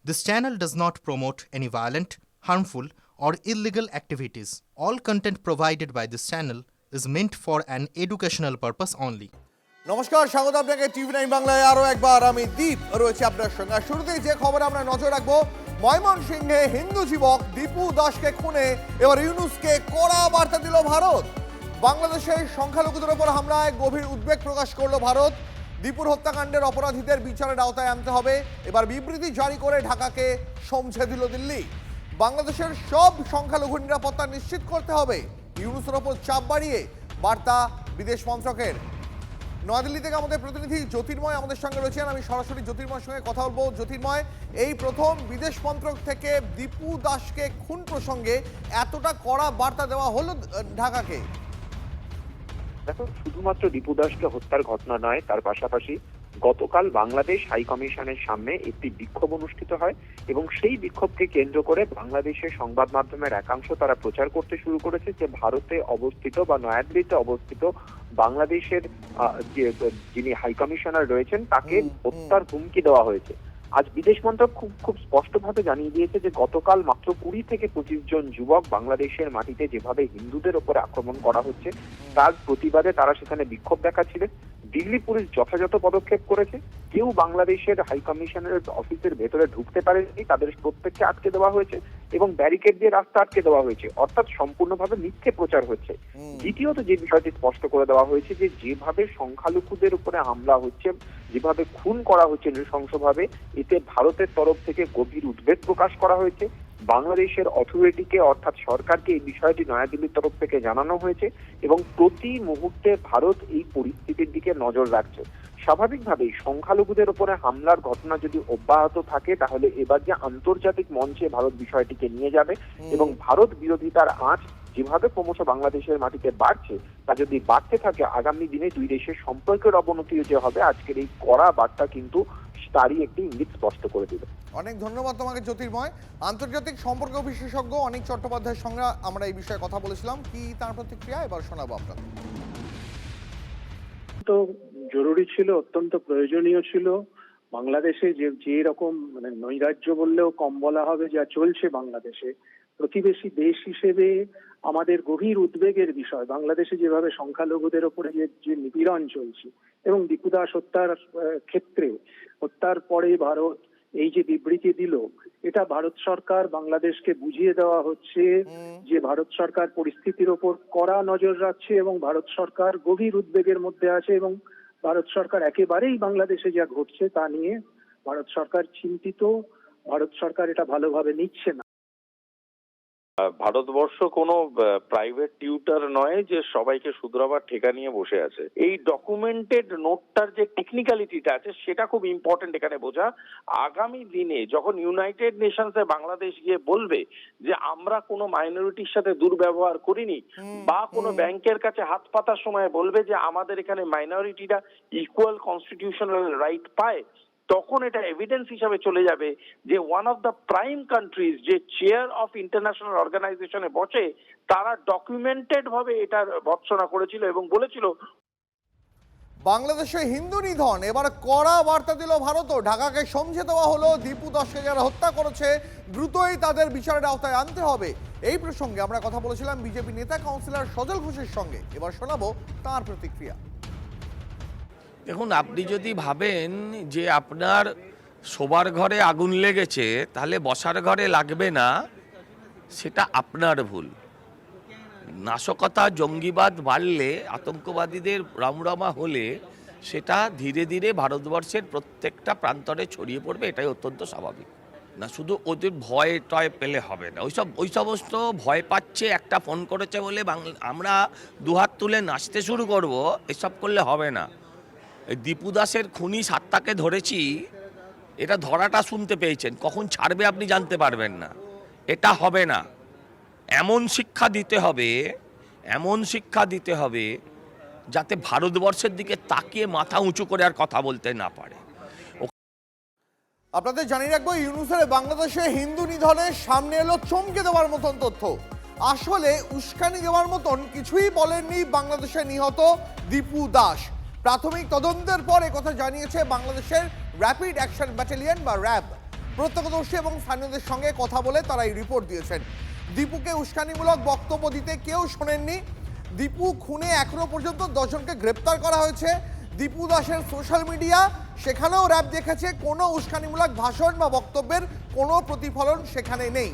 This channel does not promote any violent, harmful, or illegal activities. All content provided by this channel is meant for an educational purpose only. নমস্কার, স্বাগত আপনাকে টিভি9 বাংলায় আরো একবার। আমি দীপ রয়েছে আপনার সঙ্গে। শুরুতেই যে খবর আমরা নজর রাখবো, ময়মনসিংহে হিন্দু যুবক দীপু দাসকে খুনে এবার ইউনূসকে কড়া বার্তা দিল ভারত। বাংলাদেশের সংখ্যালঘুদের ওপর হামলায় গভীর উদ্বেগ প্রকাশ করলো ভারত। দীপুর হত্যাকাণ্ডের অপরাধীদের বিচারের আওতায় আনতে হবে, এবার বিবৃতি জারি করে ঢাকাকে সমঝে দিল দিল্লি। বাংলাদেশের সব সংখ্যালঘু নিরাপত্তা নিশ্চিত করতে হবে, ইউনূসের ওপর চাপ বাড়িয়ে বার্তা বিদেশ মন্ত্রকের। নয়াদিল্লি থেকে আমাদের প্রতিনিধি জ্যোতির্ময় আমাদের সঙ্গে রয়েছেন। আমি সরাসরি জ্যোতির্ময়ের সঙ্গে কথা বলবো। জ্যোতির্ময়, এই প্রথম বিদেশ মন্ত্রক থেকে দীপু দাসকে খুন প্রসঙ্গে এতটা কড়া বার্তা দেওয়া হলো ঢাকাকে। দেখো, শুধুমাত্র দীপু দাসকে হত্যার ঘটনা নয়, তার পাশাপাশি গতকাল বাংলাদেশ হাই কমিশনের সামনে একটি বিক্ষোভ অনুষ্ঠিত হয় এবং সেই বিক্ষোভকে কেন্দ্র করে বাংলাদেশের সংবাদ মাধ্যমের একাংশ তারা প্রচার করতে শুরু করেছে যে ভারতে অবস্থিত বা নয়াদিল্লিতে অবস্থিত বাংলাদেশের যিনি হাই কমিশনার রয়েছেন তাকে হত্যার হুমকি দেওয়া হয়েছে। আজ বিদেশ মন্ত্রক খুব স্পষ্টভাবে জানিয়ে দিয়েছে যে গতকাল মাত্র 20 থেকে 25 জন যুবক বাংলাদেশের মাটিতে যেভাবে হিন্দুদের ওপরে আক্রমণ করা হচ্ছে তার প্রতিবাদে তারা সেখানে বিক্ষোভ দেখাচ্ছিলেন। দিল্লি পুলিশ যথাযথ পদক্ষেপ করেছে, কেউ বাংলাদেশের হাই কমিশনের অফিসের ভেতরে ঢুকতে পারেনি, তাদের প্রত্যেককে আটকে দেওয়া হয়েছে এবং ব্যারিকেড দিয়ে রাস্তা আটকে দেওয়া হয়েছে, অর্থাৎ সম্পূর্ণভাবে মিথ্যে প্রচার হচ্ছে। দ্বিতীয়ত যে বিষয়টি স্পষ্ট করে দেওয়া হয়েছে যে যেভাবে সংখ্যালঘুদের উপরে হামলা হচ্ছে, যেভাবে খুন করা হচ্ছে নৃশংসভাবে, এতে ভারতের তরফ থেকে গভীর উদ্বেগ প্রকাশ করা হয়েছে। বাংলাদেশের অথরিটিকে অর্থাৎ সরকারকে এই বিষয়টি নয়াদিল্লির তরফ থেকে জানানো হয়েছে এবং প্রতি মুহূর্তে ভারত এই পরিস্থিতির দিকে নজর রাখছে। স্বাভাবিকভাবেই সংখ্যালঘুদের উপরে হামলার ঘটনা যদি অব্যাহত থাকে তাহলে এবার যে আন্তর্জাতিক মঞ্চে ভারত বিষয়টিকে নিয়ে যাবে এবং ভারত বিরোধিতার আঁচ যেভাবে ক্রমশ বাংলাদেশের মাটিতে বাড়ছে তা যদি বাড়তে থাকে আগামী দিনে দুই দেশের সম্পর্কের অবনতি যে হবে, আজকের এই কড়া বার্তা কিন্তু তারই একটি ইঙ্গিত স্পষ্ট করে দিল। অনেক ধন্যবাদ তোমাকে জ্যোতির্ময়। আন্তর্জাতিক সম্পর্ক বিশেষজ্ঞ অনিক চট্টোপাধ্যায়ের সঙ্গে আমরা এই বিষয়ে কথা বলেছিলাম। কি তার প্রতিক্রিয়া এবার শোনাবো আপনাদের। তো জরুরি ছিল, অত্যন্ত প্রয়োজনীয় ছিল। বাংলাদেশে যে রকম নৈরাজ্য বললেও কম বলা হবে যা চলছে বাংলাদেশে, প্রতিবেশী দেশ হিসেবে আমাদের গভীর উদ্বেগের বিষয়। বাংলাদেশে যেভাবে সংখ্যালঘুদের ওপরে যে নিপীড়ন চলছে এবং দীপু দাস হত্যার ক্ষেত্রে হত্যার পরে ভারত এই যে বিবৃতি দিল, এটা ভারত সরকার বাংলাদেশকে বুঝিয়ে দেওয়া হচ্ছে যে ভারত সরকার পরিস্থিতির ওপর কড়া নজর রাখছে এবং ভারত সরকার গভীর উদ্বেগের মধ্যে আছে এবং ভারত সরকার একেবারেই বাংলাদেশে যা ঘটছে তা নিয়ে ভারত সরকার চিন্তিত। ভারত সরকার এটা ভালোভাবে নিচ্ছে না। ভারতবর্ষ কোনো প্রাইভেট টিউটার নয় যে সবাইকে শুধরাবার ঠেকা নিয়ে বসে আছে। এই ডকুমেন্টেড নোটটার যে টেকনিক্যালিটিটা আছে সেটা খুব ইম্পর্টেন্ট এখানে বোঝা। আগামী দিনে যখন ইউনাইটেড নেশনসে বাংলাদেশ গিয়ে বলবে যে আমরা কোনো মাইনরিটির সাথে দুর্ব্যবহার করিনি, বা কোনো ব্যাংকের কাছে হাত পাতার সময় বলবে যে আমাদের এখানে মাইনরিটিরা ইকুয়াল কনস্টিটিউশনাল রাইট পায়, তখন এটা এভিডেন্স হিসাবে চলে যাবে যে one of the prime countries যে চেয়ার অফ ইন্টারন্যাশনাল অর্গানাইজেশনে বসে তারা ডকুমেন্টেড ভাবে এটার ভৎসনা করেছিল এবং বলেছিল বাংলাদেশে হিন্দু নিধন এবার কড়া বার্তা দিল ভারতও। ঢাকাকে সমঝে দেওয়া হলো, দীপু দাসকে যারা হত্যা করেছে দ্রুতই তাদের বিচারের আওতায় আনতে হবে। এই প্রসঙ্গে আমরা কথা বলেছিলাম বিজেপি নেতা কাউন্সিলর সজল ঘোষের সঙ্গে, এবার শোনাবো তার প্রতিক্রিয়া। দেখুন, আপনি যদি ভাবেন যে আপনার শোবার ঘরে আগুন লেগেছে তাহলে বসার ঘরে লাগবে না, সেটা আপনার ভুল। নাশকতা জঙ্গিবাদ বাড়লে, আতঙ্কবাদীদের রমরমা হলে সেটা ধীরে ধীরে ভারতবর্ষের প্রত্যেকটা প্রান্তরে ছড়িয়ে পড়বে, এটাই অত্যন্ত স্বাভাবিক। না শুধু ওদের ভয় টয় পেলে হবে না। ওই সমস্ত ভয় পাচ্ছে, একটা ফোন করেছে বলে আমরা দুহাত তুলে নাচতে শুরু করব, এসব করলে হবে না। এই দীপু দাসের খুনি 7টাকে ধরেছি, এটা ধরাটা শুনতে পেয়েছেন, কখন ছাড়বে আপনি জানতে পারবেন না। এটা হবে না। এমন শিক্ষা দিতে হবে যাতে ভারতবর্ষের দিকে তাকিয়ে মাথা উঁচু করে আর কথা বলতে না পারে। আপনাদের জানিয়ে রাখবো, ইউনূসের বাংলাদেশে হিন্দু নিধনের সামনে এলো চমকে দেওয়ার মতন তথ্য। আসলে উস্কানি দেওয়ার মতন কিছুই বলেননি বাংলাদেশে নিহত দীপু দাস। প্রাথমিক তদন্তের পর একথা জানিয়েছে বাংলাদেশের র্যাপিড অ্যাকশন ব্যাটালিয়ন বা র্যাব। প্রত্যক্ষদর্শী এবং স্থানীয়দের সঙ্গে কথা বলে তারা এই রিপোর্ট দিয়েছেন। দীপুকে উস্কানিমূলক বক্তব্য দিতে কেউ শোনেননি। দীপু খুনে এখনো পর্যন্ত 10 জনকে গ্রেপ্তার করা হয়েছে। দীপু দাসের সোশ্যাল মিডিয়া, সেখানেও র্যাব দেখেছে কোনো উস্কানিমূলক ভাষণ বা বক্তব্যের কোনো প্রতিফলন সেখানে নেই।